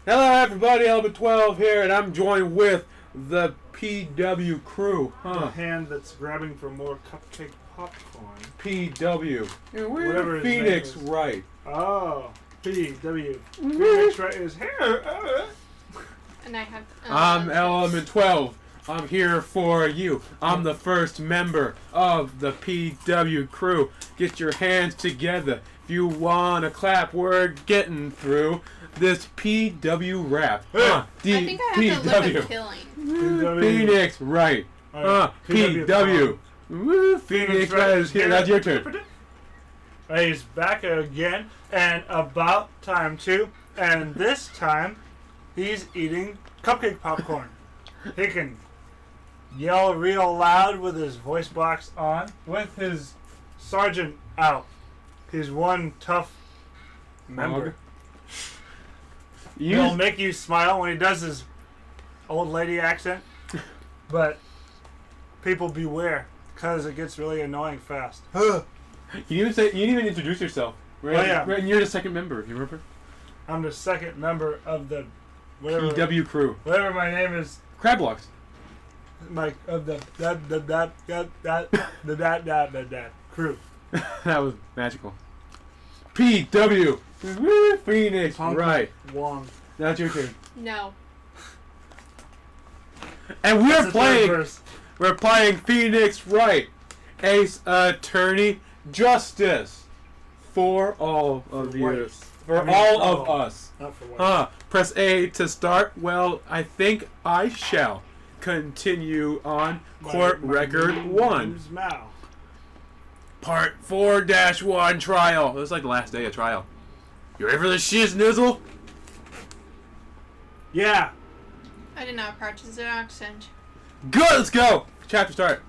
Hello everybody, Element XII here, and I'm joined with the PW crew. The hand that's grabbing for more cupcake popcorn. PW. And we're Whatever his Phoenix name is. Wright. Oh, PW. Phoenix Wright is here. And I have. I'm Element XII. I'm here for you. I'm the first member of the PW crew. Get your hands together. If you wanna clap, we're getting through this PW rap. I think I have to live with killing. Phoenix Wright. PW. Woo, Phoenix Wright is here. That's your turn. He's back again, and about time too. And this time, he's eating cupcake popcorn. He can yell real loud with his voice box on, with his sergeant out. He's one tough member. He'll make you smile when he does his old lady accent, but people beware, because it gets really annoying fast. You didn't even introduce yourself. Right? Oh, yeah. Right, and you're the second member, if you remember. I'm the second member of the whatever PW crew. Whatever my name is. Crabblocks. My of the crew. That was magical. PW. Woo, Phoenix Wright. Wong. That's your turn. No. And we're playing Phoenix Wright, Ace Attorney Justice for all of you. For all of us. Not for white. Press A to start. Well, I think I shall continue on court record 1. Mao. Part 4-1 trial. It was like the last day of trial. You ready for the shiz-nizzle? Yeah. I did not practice an accent. Good, let's go! Chapter start.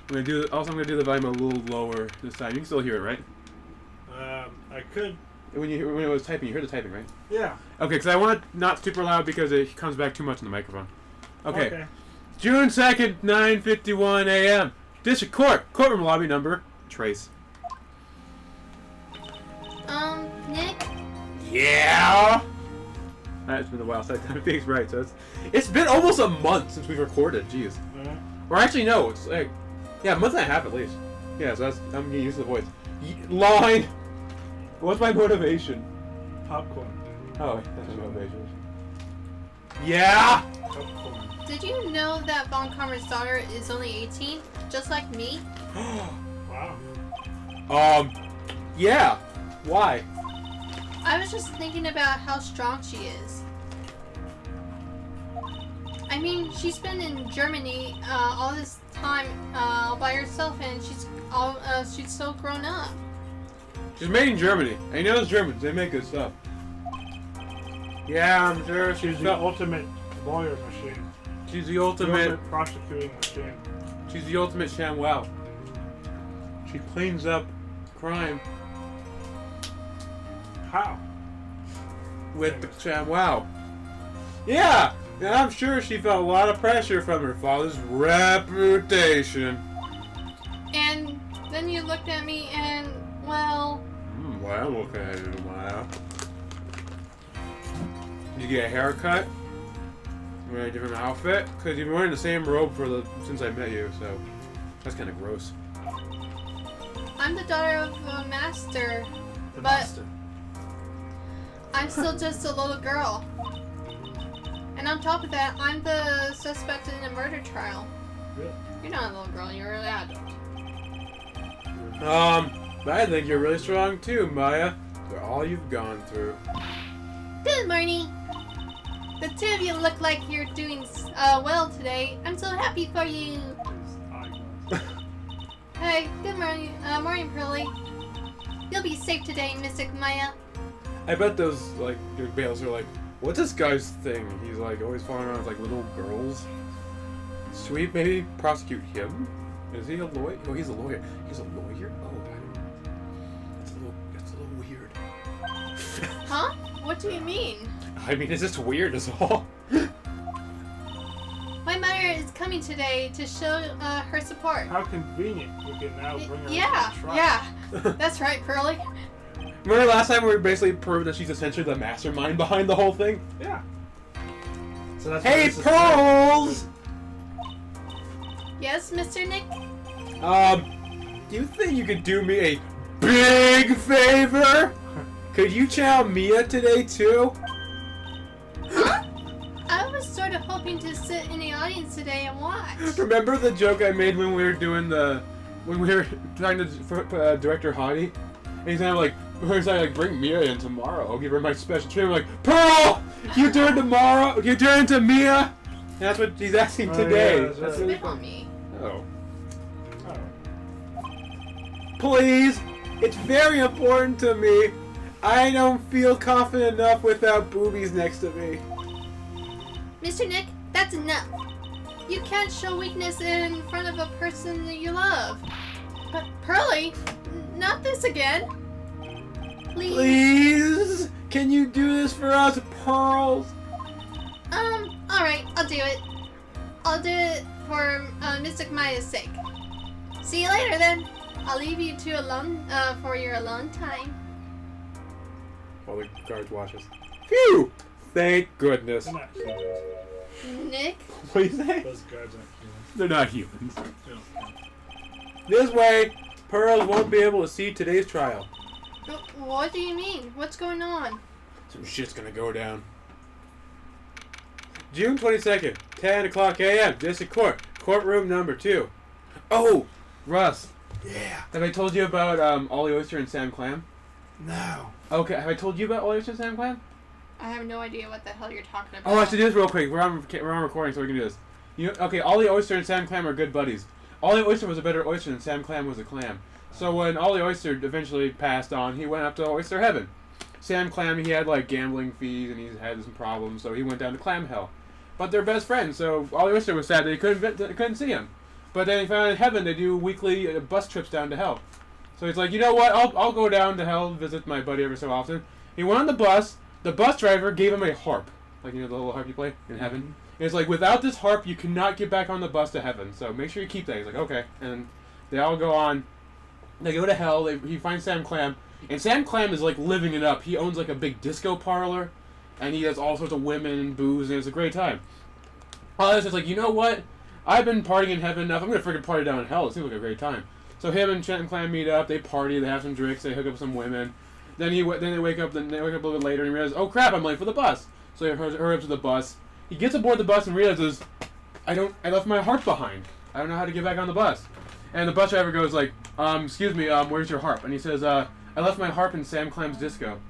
I'm gonna do the volume a little lower this time. You can still hear it, right? I could. When it was typing, you heard the typing, right? Yeah. Okay, because I want it not super loud because it comes back too much in the microphone. Okay. June 2nd, 9:51 a.m. District Court. Courtroom lobby number. Trace. Nick? Yeah! It's been a while since I've been right, so it's been almost a month since we've recorded, jeez. Or actually, no, it's like, yeah, a month and a half at least. Yeah, so I'm getting used to the voice. Line! What's my motivation? Popcorn. Oh, that's my motivation. Yeah! Popcorn. Did you know that Von Karmer's daughter is only 18? Just like me? Wow. Yeah. Why? I was just thinking about how strong she is. I mean, she's been in Germany all this time by herself, and she's so grown up. She's made in Germany. I know those Germans, they make good stuff. Yeah, I'm sure She's the ultimate lawyer machine. She's the ultimate prosecuting machine. She's the ultimate ShamWow. She cleans up crime. How? With the ShamWow. Yeah! And I'm sure she felt a lot of pressure from her father's reputation. And then you looked at me and, well... Well, I'm looking at you, Maya. Did you get a haircut? Wear a different outfit? Because you've been wearing the same robe since I met you, so that's kind of gross. I'm the daughter of a master, Master. I'm still just a little girl. And on top of that, I'm the suspect in a murder trial. Really? You're not a little girl, you're an adult. I think you're really strong too, Maya. For all you've gone through. Good morning. The two of you look like you're doing well today. I'm so happy for you. Hey, good morning, morning, Pearly. You'll be safe today, Mystic Maya. I bet those, like, your bails are like, what's this guy's thing? He's, like, always falling around with, like, little girls. Should we maybe prosecute him? Is he a lawyer? Oh, he's a lawyer. He's a lawyer? Oh, that's a little weird. Huh? What do you mean? I mean, it's just weird is all. My mother is coming today to show her support. How convenient. We can now bring her Yeah, to the trial. yeah. That's right, Pearly. Remember last time we basically proved that she's essentially the mastermind behind the whole thing? Yeah. So that's Hey, Pearls! Yes, Mr. Nick? Do you think you could do me a big favor? Could you channel Mia today too? Huh? I was sort of hoping to sit in the audience today and watch. Remember the joke I made when we were doing when we were trying to director Hottie? And he's kind of like, bring Mia in tomorrow. I'll give her my special treatment. I'm like, Pearl, you turn tomorrow. You turn to Mia. And that's what she's asking today. Yeah, that's really Spit on fun. me. Oh. Oh. Please, it's very important to me. I don't feel confident enough without boobies next to me. Mr. Nick, that's enough. You can't show weakness in front of a person that you love. But Pearly, not this again. Please. Please, can you do this for us, Pearls? Alright, I'll do it. I'll do it for Mystic Maya's sake. See you later then. I'll leave you two alone for your alone time. While the guards watch us. Phew! Thank goodness. They're not humans. Nick? What do you say? Those guards aren't humans. They're not humans. They don't count. This way, Pearls won't be able to see today's trial. What do you mean? What's going on? Some shit's gonna go down. June 22nd, 10 o'clock a.m. District Court, courtroom number 2. Oh, Russ. Yeah. Have I told you about Ollie Oyster and Sam Clam? No. Okay, have I told you about Ollie Oyster and Sam Clam? I have no idea what the hell you're talking about. Oh, I should do this real quick. We're on recording, so we can do this. Okay, Ollie Oyster and Sam Clam are good buddies. Ollie Oyster was a better oyster than Sam Clam was a clam. So when Ollie Oyster eventually passed on, he went up to Oyster Heaven. Sam Clam, he had like gambling fees and he had some problems, so he went down to Clam Hell. But they're best friends, so Ollie Oyster was sad that he couldn't see him. But then he found in Heaven they do weekly bus trips down to Hell. So he's like, you know what? I'll go down to Hell, visit my buddy every so often. He went on the bus. The bus driver gave him a harp, like the little harp you play in Heaven. And it's like, without this harp, you cannot get back on the bus to Heaven. So make sure you keep that. He's like, okay. And they all go on. They go to Hell. He finds Sam Clam, and Sam Clam is like living it up. He owns like a big disco parlor, and he has all sorts of women and booze, and it's a great time. Ollie's just like, you know what? I've been partying in Heaven enough. I'm gonna freaking party down in Hell. It seems like a great time. So him and Sam Clam meet up. They party. They have some drinks. They hook up with some women. Then they wake up. Then they wake up a little bit later and realize, oh crap, I'm late for the bus. So he hurries up to the bus. He gets aboard the bus and realizes, I left my harp behind. I don't know how to get back on the bus. And the bus driver goes like, excuse me, where's your harp? And he says, I left my harp in Sam Clam's disco.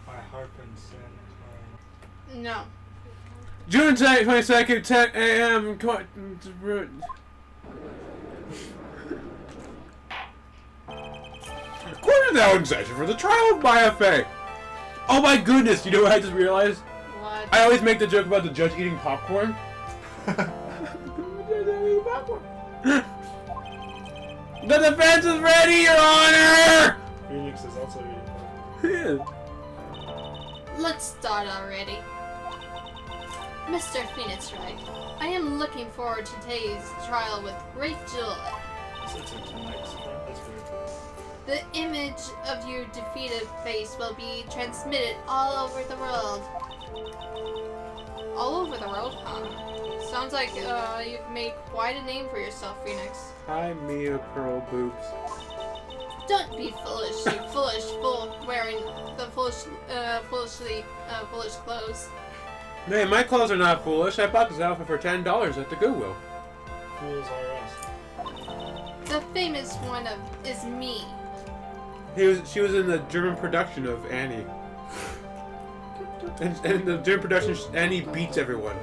My harp and Sam Clam. No. June 22nd, 10 a.m. Court is now in session for the trial of Maya Fey. Oh my goodness, you know what I just realized? What? I always make the joke about the judge eating popcorn. The defense is ready, Your Honor! Phoenix is also eating popcorn. Let's start already. Mr. Phoenix Wright, I am looking forward to today's trial with great joy. It's a tonight's one. That's weird. The image of your defeated face will be transmitted all over the world. All over the world, huh? Sounds like you've made quite a name for yourself, Phoenix. Hi, Mia Pearl Boobs. Don't be foolish, you foolish fool wearing the foolish clothes. Man, my clothes are not foolish. I bought this outfit for $10 at the Goodwill. Fools are us. The famous one is me. She was in the German production of Annie. And the German production, Annie beats everyone.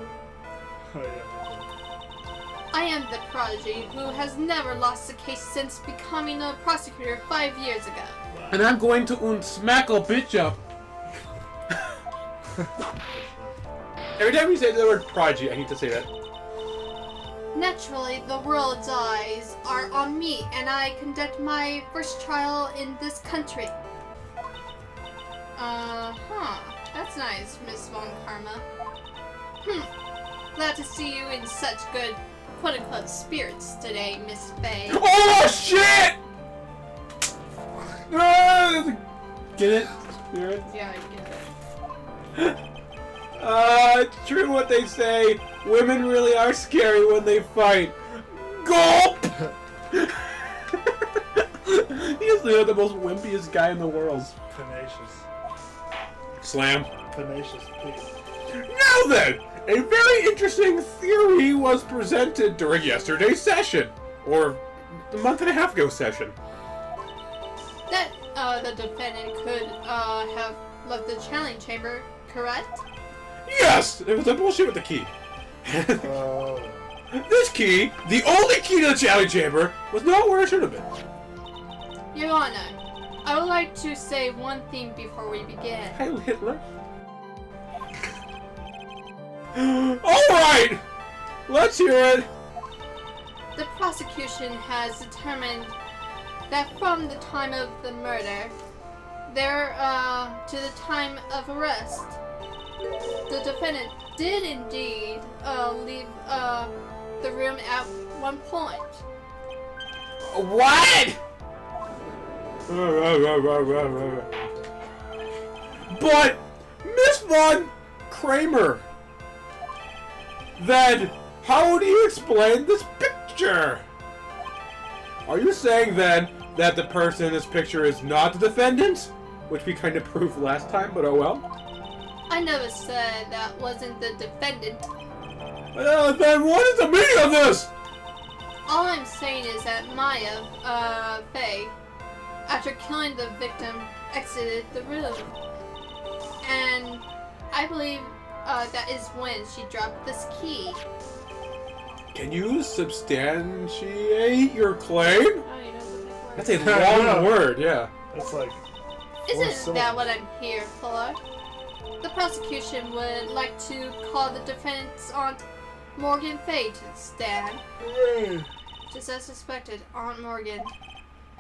Oh yeah. I am the prodigy who has never lost a case since becoming a prosecutor 5 years ago. And I'm going to smack a bitch up. Every time you say the word prodigy, I need to say that. Naturally, the world's eyes are on me, and I conduct my first trial in this country. That's nice, Miss Von Karma. Glad to see you in such good, quote-unquote, spirits today, Miss Faye. Oh, shit! No! doesn't get it. Spirit. Yeah, I get it. It's true what they say. Women really are scary when they fight. Gulp! He's the most wimpiest guy in the world. Tenacious. Slam. Tenacious pig. Now then, a very interesting theory was presented during yesterday's session. Or a month and a half ago session. That the defendant could have left the challenge chamber, correct? Yes! It was a bullshit with the key. Oh. This key, the only key to the challenge chamber, was not where it should have been. Your Honor, I would like to say one thing before we begin. Heil Hitler. Alright! Let's hear it! The prosecution has determined that from the time of the murder, there to the time of arrest, the defendant did indeed leave the room at one point. What? But Miss Von Kramer, then how do you explain this picture? Are you saying then that the person in this picture is not the defendant? Which we kind of proved last time, but oh well. I never said that wasn't the defendant. Then what is the meaning of this? All I'm saying is that Maya, Faye, after killing the victim, exited the room. And I believe that is when she dropped this key. Can you substantiate your claim? Oh, you know what That's a long word, yeah. That's like. Isn't that what I'm here for? The prosecution would like to call the defendant's aunt, Morgan Faye, to the stand. Just as suspected, Aunt Morgan.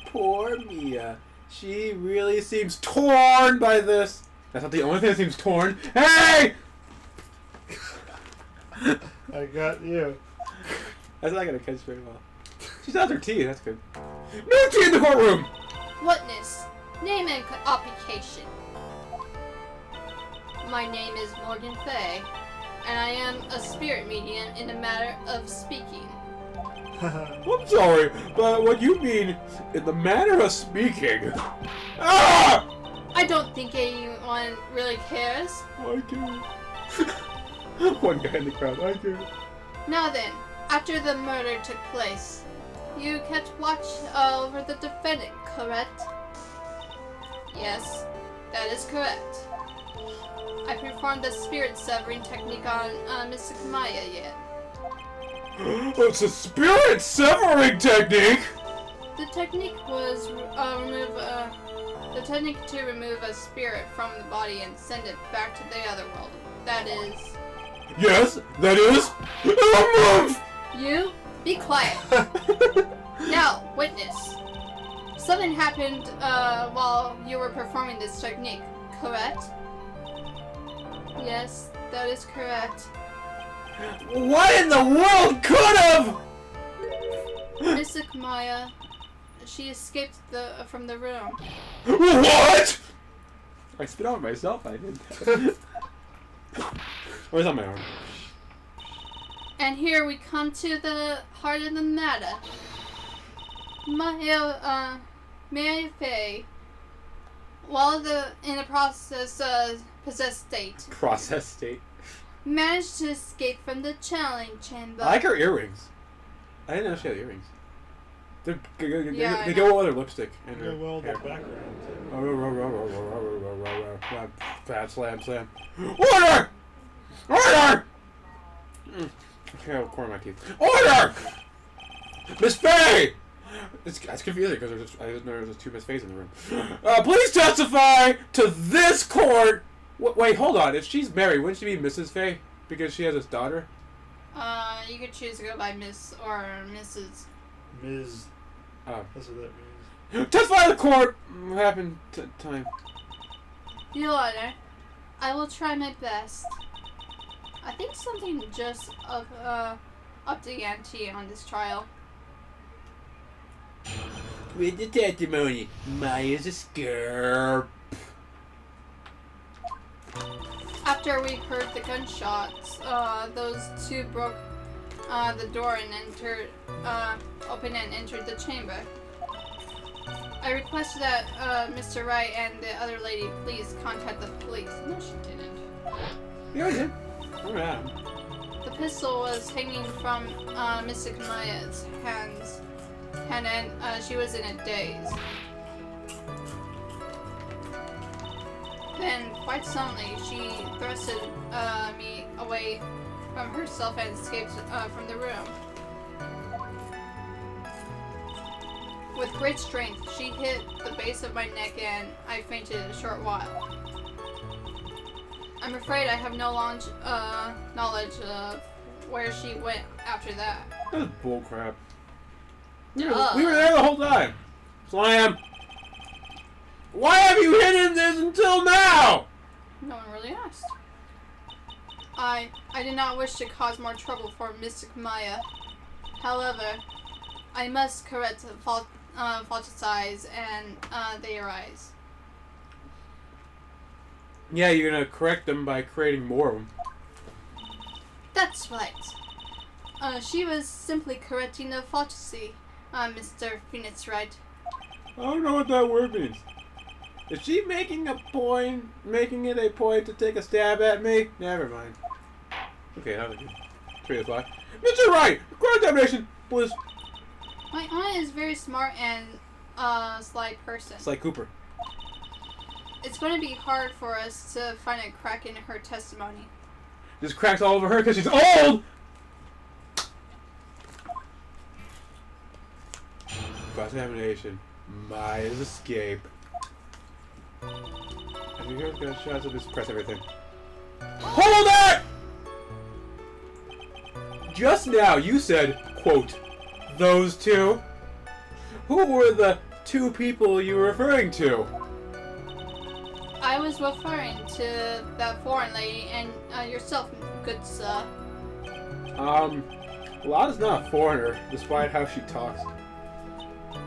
Poor Mia. She really seems torn by this. That's not the only thing that seems torn. Hey! I got you. That's not gonna catch very well. She's out her tea, that's good. No tea in the courtroom! Witness, name and occupation. My name is Morgan Faye, and I am a spirit medium in the matter of speaking. I'm sorry, but what you mean in the manner of speaking? Ah! I don't think anyone really cares. I do. One guy in the crowd, I do. Now then, after the murder took place, you kept watch over the defendant, correct? Yes, that is correct. I performed the spirit severing technique on Mr. Kamaya yet. It's a spirit severing technique! The technique was the technique to remove a spirit from the body and send it back to the other world. That is... Yes, that is... Move! You? Be quiet. Now, witness. Something happened while you were performing this technique, correct? Yes, that is correct. What in the world could have? Miss Kamaya, she escaped from the room. What? I spit on myself, I did. Or it's on my arm. And here we come to the heart of the matter. Maya Faye, while in the possessed state, managed to escape from the challenge chamber. I like her earrings. I didn't know she had earrings. They Yeah, go well with her lipstick and her Go well with the hair. background. Fat slam. Order! Order! Okay, I'll corner my teeth. Order! Miss Faye! That's confusing because I didn't know there was just two Miss Fays in the room. Please testify to this court. Wait, hold on. If she's married, wouldn't she be Mrs. Faye because she has this daughter? You could choose to go by Miss or Mrs. Ms. Oh. That's what that means. Testify to the court. What happened to time? Your Honor, I will try my best. I think something just upped the ante on this trial. With the testimony, Maya's a scare. After we heard the gunshots, those two broke the door and opened and entered the chamber. I requested that Mr. Wright and the other lady please contact the police. No, she didn't. Yeah, I did. Alright. The pistol was hanging from Mystic Maya's hands, and she was in a daze. Then, quite suddenly, she thrusted me away from herself and escaped from the room. With great strength, she hit the base of my neck and I fainted a short while. I'm afraid I have no knowledge of where she went after that. That was bullcrap. We were there the whole time. Slam! Why have you hidden this until now? No one really asked. I did not wish to cause more trouble for Mystic Maya. However, I must correct falsities and they arise. Yeah, you're gonna correct them by creating more of them. That's right. She was simply correcting a fallacy, Mr. Phoenix Wright. I don't know what that word means. Is she making it a point to take a stab at me? Never mind. Okay, how did you 3 o'clock? Mr. Wright! Cross-examination, please. My aunt is very smart and sly person. It's like Cooper. It's going to be hard for us to find a crack in her testimony. Just cracks all over her because she's old! Cross-examination. Maya's escape. Have you heard gunshots? I'll just press everything. Hold it! Just now you said, quote, those two? Who were the 2 people you were referring to? I was referring to that foreign lady and yourself, good sir. Lada's not a foreigner, despite how she talks.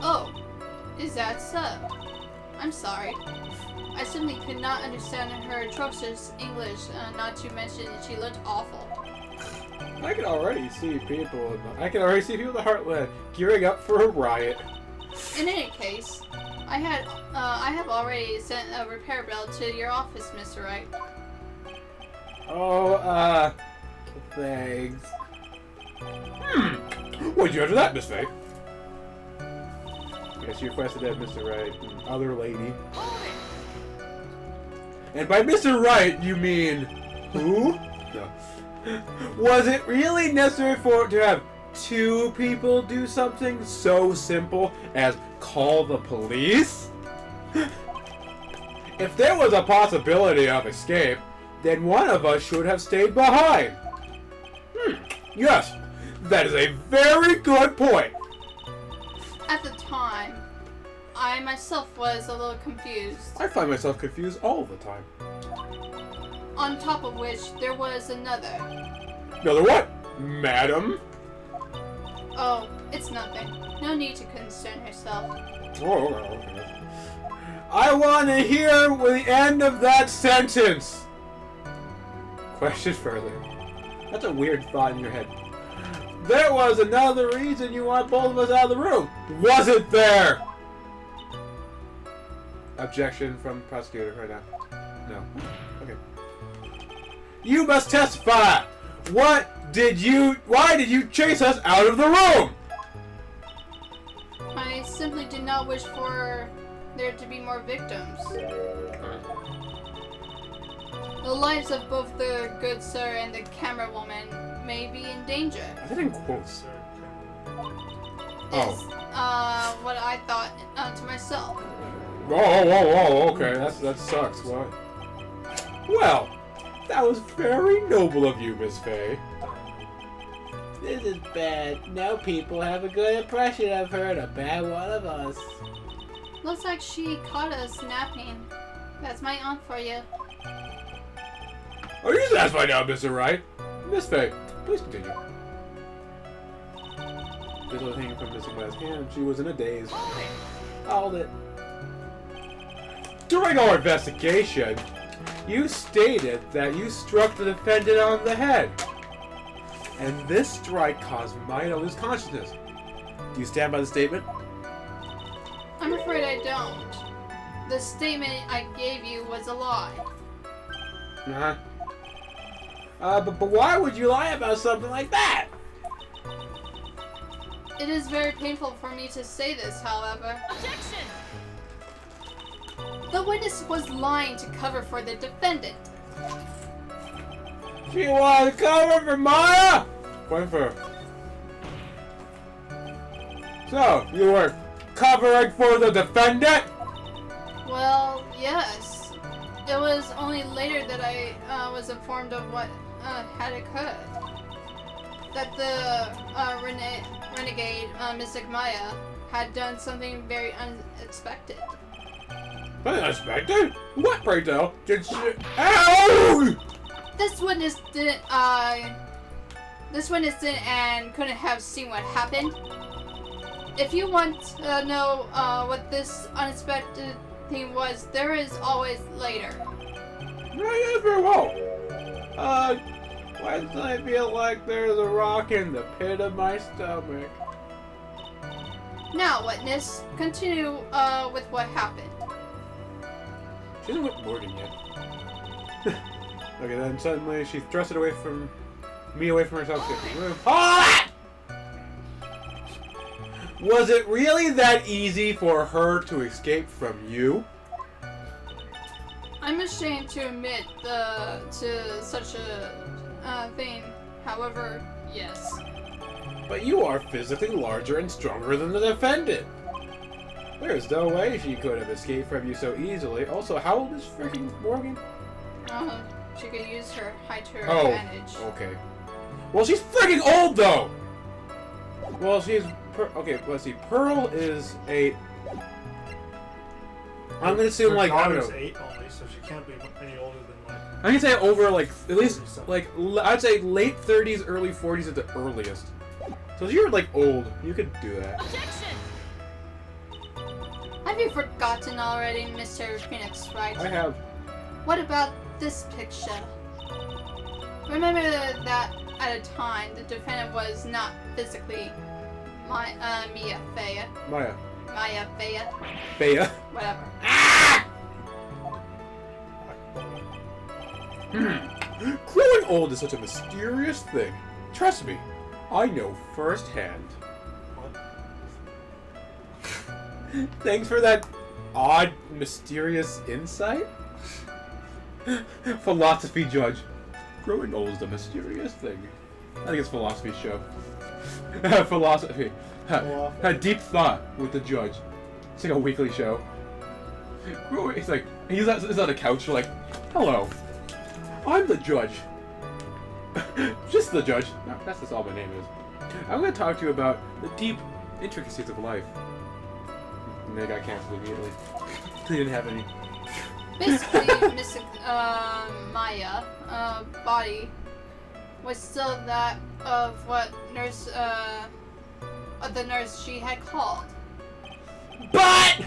Oh, is that so? I'm sorry. I simply could not understand her atrocious English, not to mention she looked awful. I can already see people in the Heartland gearing up for a riot. In any case, I have already sent a repair bill to your office, Mr. Wright. Oh, thanks. What'd you after that, Miss Faye? Yes, you requested that, Mr. Wright, and other lady. And by Mr. Wright, you mean who? No. Was it really necessary to have 2 people do something so simple as call the police? If there was a possibility of escape, then one of us should have stayed behind. Yes, that is a very good point. At the time, I myself was a little confused. I find myself confused all the time. On top of which, there was another. Another what, madam? Oh, it's nothing. No need to concern herself. Oh, okay. I want to hear the end of that sentence. Question further. That's a weird thought in your head. There was another reason you want both of us out of the room. Wasn't there? Objection from the prosecutor right now. No. Okay. You must testify. Why did you chase us out of the room? I simply did not wish for there to be more victims. The lives of both the good sir and the camera woman may be in danger. I didn't quote. Is what I thought to myself. Whoa, okay, that sucks. What? Well, that was very noble of you, Miss Faye. This is bad. Now people have a good impression of her and a bad one of us. Looks like she caught us napping. That's my aunt for you. Are you satisfied now, Mr. Wright? Miss Faye, please continue. This was hanging from Mr. Glass' hand. She was in a daze. Hold it. During our investigation, you stated that you struck the defendant on the head. And this strike caused Maya to lose consciousness. Do you stand by the statement? I'm afraid I don't. The statement I gave you was a lie. Uh-huh. But why would you lie about something like that? It is very painful for me to say this, however. Objection! The witness was lying to cover for the defendant. She wanted to cover for Maya? Point for her. So, you were covering for the defendant? Well, yes. It was only later that I was informed of what had occurred. That the renegade Mystic Maya had done something very unexpected. Unexpected? What, pray tell? Did she... Ow! This witness didn't and couldn't have seen what happened. If you want to know what this unexpected thing was, there is always later. Yes, very well. Why does I feel like there's a rock in the pit of my stomach? Now, witness, continue with what happened. She hasn't went Morgan yet. Okay, then suddenly she thrusts it away from herself to the room. Ah! Was it really that easy for her to escape from you? I'm ashamed to admit to such a thing. However, yes. But you are physically larger and stronger than the defendant. There's no way she could have escaped from you so easily. Also, how old is freaking Morgan? She could use her height to her Oh, advantage. okay. Well, she's freaking old though. Well, she's okay. Let's see. Pearl is a. I'm gonna assume Her like I don't daughter's know. 8 only, so she can't be any older than like. I'm gonna say over like at least like I'd say late 30s, early 40s at the earliest. So if you're like old, you could do that. Objection! Have you forgotten already, Mr. Phoenix Wright? I have. What about this picture? Remember that at a time the defendant was not physically Mia Faya. Maya. Maya Faya. Bea. Whatever. Growing old is such a mysterious thing. Trust me, I know firsthand. Thanks for that odd, mysterious insight. Philosophy judge. Growing old is a mysterious thing. I think it's philosophy show. Philosophy. A deep thought with the judge. It's like a weekly show. It's like he's on a couch like, hello, I'm the judge. Just the judge. No, that's just all my name is. I'm going to talk to you about the deep intricacies of life. And they got canceled immediately. They didn't have any. Basically, Mystic Maya body was still that of what nurse of the nurse she had called. But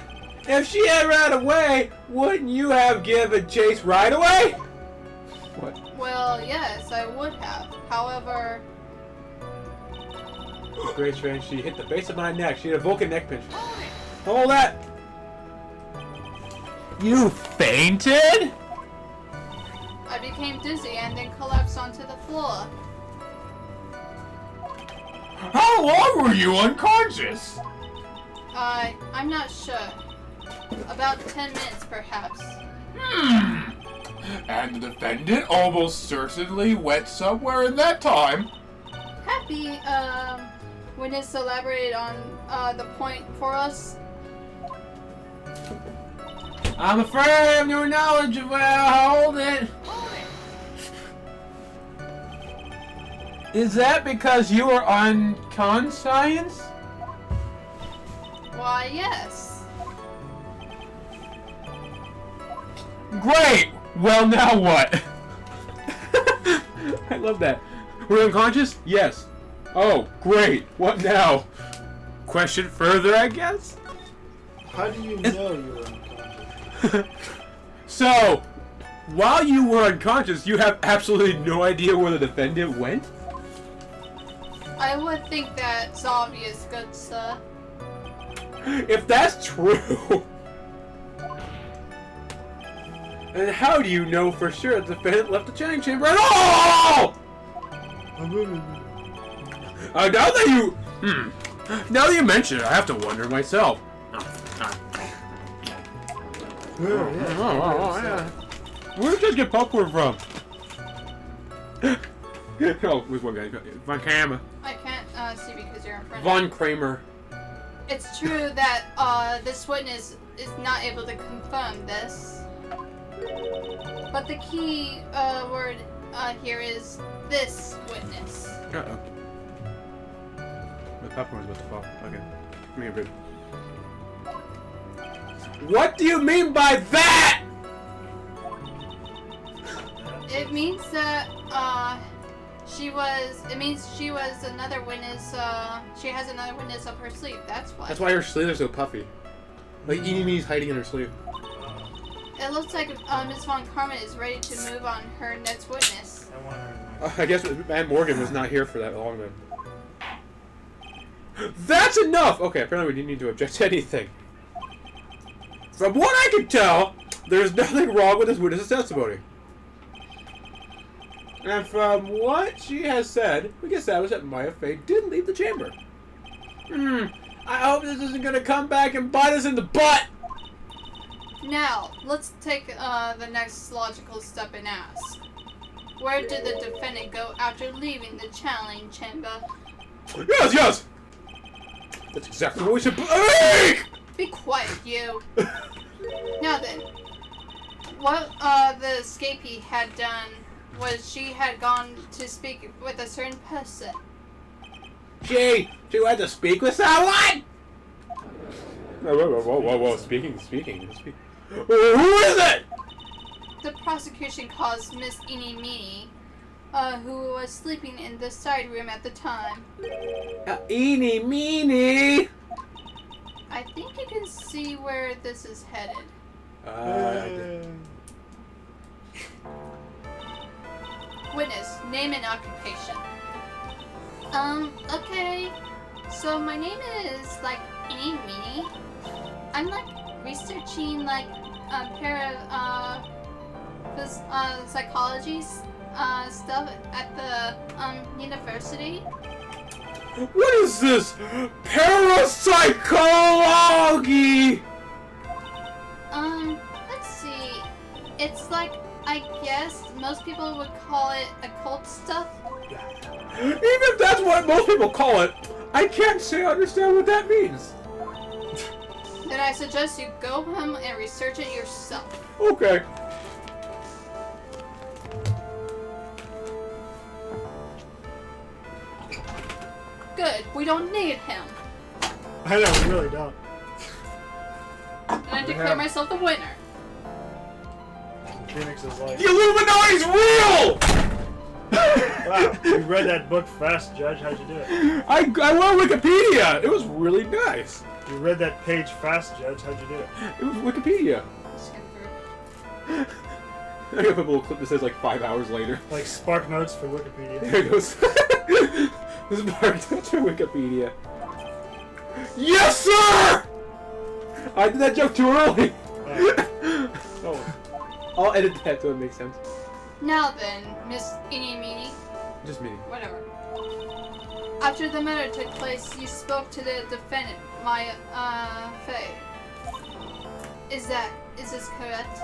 if she had ran away, wouldn't you have given chase right away? What? Well, yes, I would have. However, Very strange. She hit the base of my neck. She had a Vulcan neck pinch. Hold that! You fainted? I became dizzy and then collapsed onto the floor. How long were you unconscious? I'm not sure. About 10 minutes, perhaps. And the defendant almost certainly went somewhere in that time. Happy, witness elaborated on, the point for us. I'm afraid I have no knowledge of where I hold it. Is that because you were on conscience? Why, yes. Great! Well, now what? I love that. We're unconscious? Yes. Oh, great. What now? Question further, I guess? How do you know you were unconscious? So, while you were unconscious, you have absolutely no idea where the defendant went? I would think that's obvious, good sir. If that's true, then how do you know for sure the defendant left the chanting chamber at all? Now that you mention it, I have to wonder myself. Yeah. Where did you get popcorn from? Oh, who's one guy? Von Kramer. I can't see because you're in front of Von me. Kramer. It's true that this witness is not able to confirm this. But the key word here is this witness. Uh-oh. The popcorn's about to fall. Okay. Come here, babe. What do you mean by that? It means that it means she was another witness. She has another witness up her sleeve. That's why. That's why her sleeves are so puffy. Like Eenimee's hiding in her sleeve. It looks like Miss Von Karma is ready to move on her next witness. I guess Matt Morgan was not here for that long then. That's enough! Okay, apparently we didn't need to object to anything. From what I can tell, there's nothing wrong with this witness's testimony. And from what she has said, we can establish that Maya Fey did leave the chamber. I hope this isn't gonna come back and bite us in the butt! Now, let's take the next logical step and ask. Where did the defendant go after leaving the channeling chamber? Yes! That's exactly what we should think! Be quiet, you. Now then, what the escapee had done was she had gone to speak with a certain person. She had to speak with someone? Whoa, speaking. Who is it? The prosecution calls Miss Eenie, who was sleeping in the side room at the time. Eenie meenie! I think you can see where this is headed. Witness, name and occupation. Okay. So my name is like Eenie Meenie. I'm like researching like psychology stuff at the university. What is this? Parapsychology! Let's see. It's like, I guess most people would call it occult stuff. Even if that's what most people call it, I can't say I understand what that means. Then I suggest you go home and research it yourself. Okay. Good, we don't need him. I know, we really don't. And I declare myself the winner. Phoenix is like... The Illuminati's real! Wow, you read that book fast, Judge. How'd you do it? I went on Wikipedia. It was really nice. You read that page fast, Judge. How'd you do it? It was Wikipedia. I gotta put a little clip that says like 5 hours later. Like Spark Notes for Wikipedia. There it goes. This is Spark Notes for Wikipedia. Yes, sir! I did that joke too early. Oh. I'll edit that so it makes sense. Now then, Miss Eenie, Just me. whatever. After the matter took place, you spoke to the defendant, Maya Fey. Is this correct?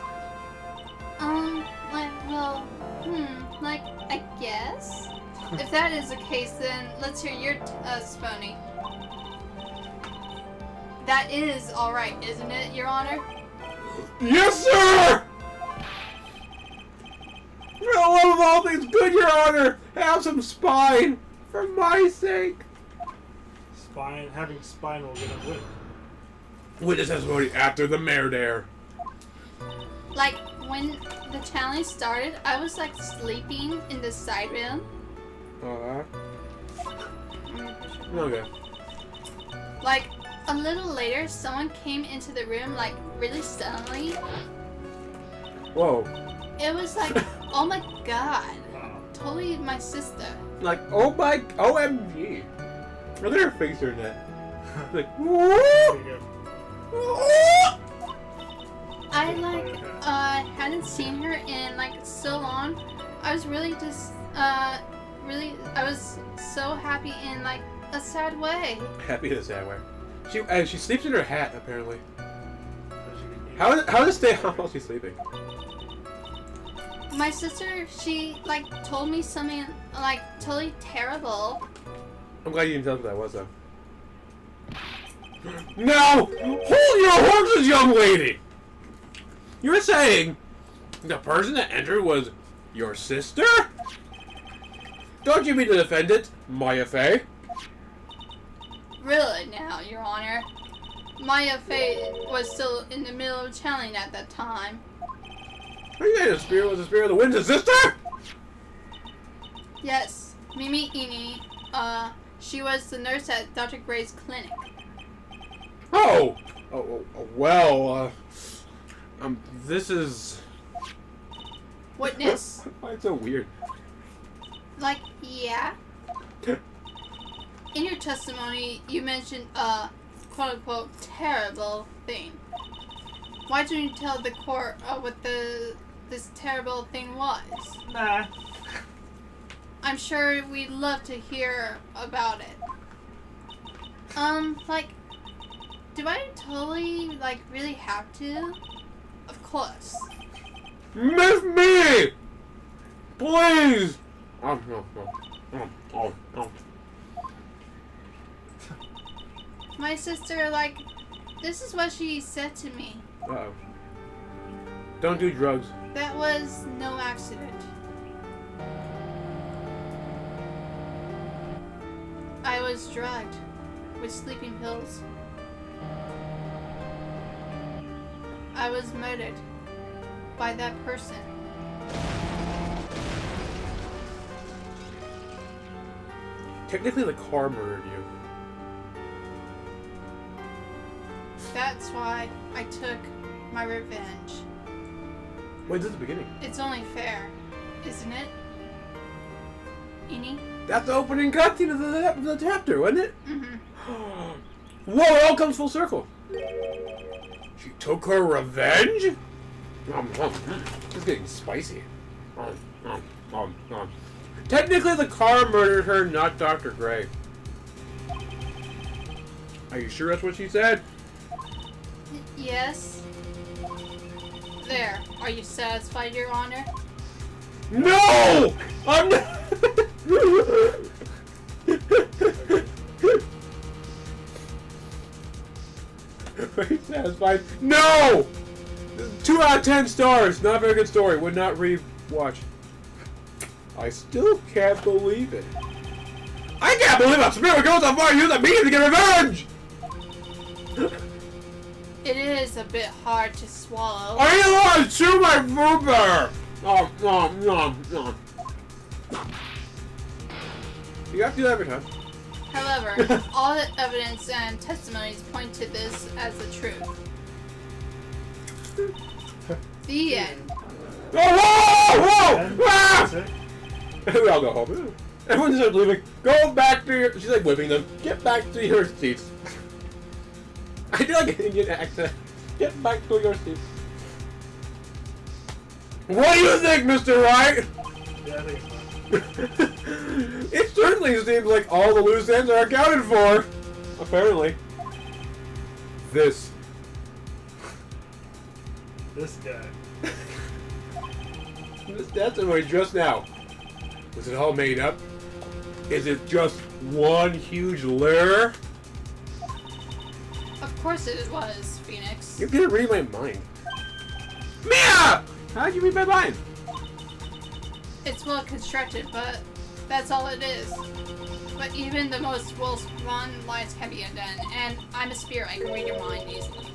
I guess. If that is the case, then let's hear your testimony. That is all right, isn't it, Your Honor? Yes, sir! For the love of all things good, Your Honor, have some spine, for my sake. Having spine will get a win. Witness testimony after the murder. Like, when the challenge started, I was like sleeping in the side room. Okay. Like, A little later, someone came into the room, like, really suddenly. Whoa. It was like, oh my god. Totally my sister. Like, oh my, OMG. Look at her face during that. Like, I, like, hadn't seen her in, like, so long. I was really just, I was so happy in, like, a sad way. Happy in a sad way. She sleeps in her hat, apparently. How does it stay on while she's sleeping? My sister, she, like, told me something, like, totally terrible. I'm glad you didn't tell us what that was, though. Now, hold your horses, young lady! You were saying the person that entered was your sister? Don't you mean to defend it, Maya Fey? Really now, Your Honor. Maya Fey was still in the middle of channeling at that time. Are you saying the spirit was the spirit of the wind's sister? Yes, Mimi Ini, she was the nurse at Dr. Gray's clinic. Oh! Well, this is... Witness. Why it's so weird? Like, yeah? In your testimony, you mentioned a quote-unquote terrible thing. Why didn't you tell the court what this terrible thing was? Nah. I'm sure we'd love to hear about it. Like, do I totally, like, really have to? Of course. Miss me! Please! No. My sister, like, this is what she said to me. Uh-oh. Don't do drugs. That was no accident. I was drugged with sleeping pills. I was murdered by that person. Technically, the car murdered you. That's why I took my revenge. Wait, this is the beginning. It's only fair, isn't it? Ini? That's the opening cutscene of the chapter, wasn't it? Mm-hmm. Whoa, it all comes full circle. She took her revenge? It's getting spicy. Technically, the car murdered her, not Dr. Gray. Are you sure that's what she said? Yes. There. Are you satisfied, Your Honor? No! I'm not. Are you satisfied? No! 2 out of 10 stars. Not a very good story. Would not re-watch. I still can't believe it. I can't believe a spirit goes so far to use a means to get revenge! It is a bit hard to swallow. I need to want to chew my food better! No. You have to do that every time. However, all the evidence and testimonies point to this as the truth. The end. Whoa! That's Ah! it. We all go home. Everyone starts leaving. Go back to your... She's like whipping them. Get back to your seats. I do like an Indian accent. Get back to your seats. What do you think, Mr. Wright? Yeah, I think it's fine. It certainly seems like all the loose ends are accounted for. Apparently. This guy. This testimony just now. Was it all made up? Is it just one huge lure? Of course it was, Phoenix. You're gonna read my mind. Mia! How'd you read my mind? It's well constructed, but that's all it is. But even the most well-spun lies can be undone, and I'm a spirit, I can read your mind easily.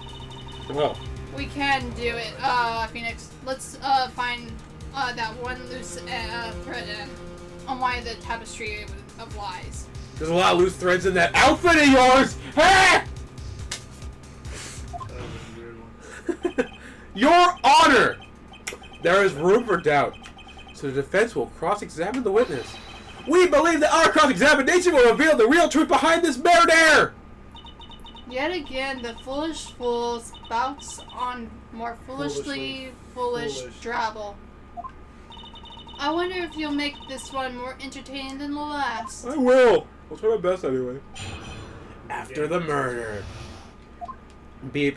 Well, We can do it, Phoenix. Let's find that one loose thread and unwind the tapestry of lies. there's a lot of loose threads in that outfit of yours! Hey! Your Honor! There is room for doubt, so the defense will cross-examine the witness. We believe that our cross-examination will reveal the real truth behind this murder! Yet again, the foolish fool spouts on more foolish drabble. I wonder if you'll make this one more entertaining than the last. I will. I'll try my best anyway. After the murder. Beep.